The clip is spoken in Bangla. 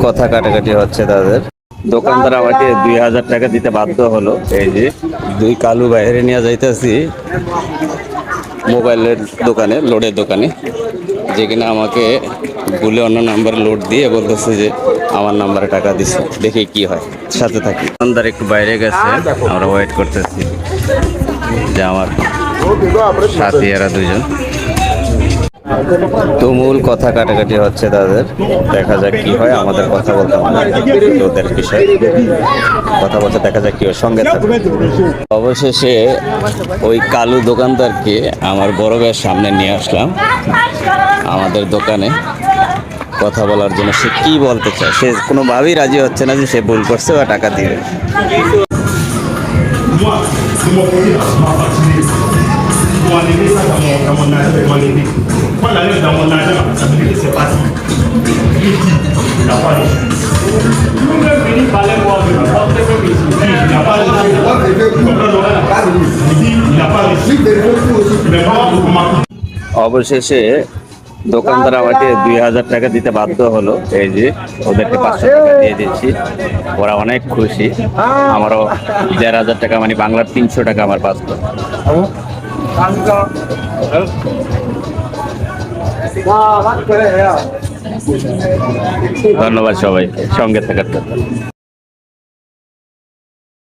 কথা কাটাকাটি হচ্ছে তাদের। দোকানদার আমাকে 2000 টাকা দিতে বাধ্য হলো। এই যে দুই কালু বাইরে নিয়ে যাইতেছি মোবাইলের দোকানে, লোডের দোকানে, যেখানে আমাকে ভুলে অন্য নাম্বার লোড দিয়ে বলতেছে যে আমার নাম্বারে টাকা দিচ্ছে, দেখি কি হয়, সাথে থাকি। দোকানদার একটু বাইরে গেছে, আমরা ওয়েট করতেছি যে আমার সাথী এরা দুজন। তুমুল কথা কাটাকাটি হচ্ছে তাদের, দেখা যাক কি হয়। আমাদের কথা বলতে ওদের বিষয়ে কথা বলতে, দেখা যাক কি হয়, সঙ্গে থাকবে। অবশেষে ওই কালু দোকানদারকে আমার বড় ভাইয়ের সামনে নিয়ে আসলাম আমাদের দোকানে কথা বলার জন্য। সে কি বলতে চায়, সে কোনোভাবেই রাজি হচ্ছে না যে সে ভুল করছে বা টাকা দিবে। অবশেষে দোকানদার আমাকে 2000 টাকা দিতে বাধ্য হলো। এই যে ওদেরকে 500 টাকা দিয়ে দিচ্ছি, ওরা অনেক খুশি। আমারও 1500 টাকা, মানে বাংলার 300 টাকা আমার বাঁচলো। ধন্যবাদ সবাইকে সঙ্গে থাকার জন্য।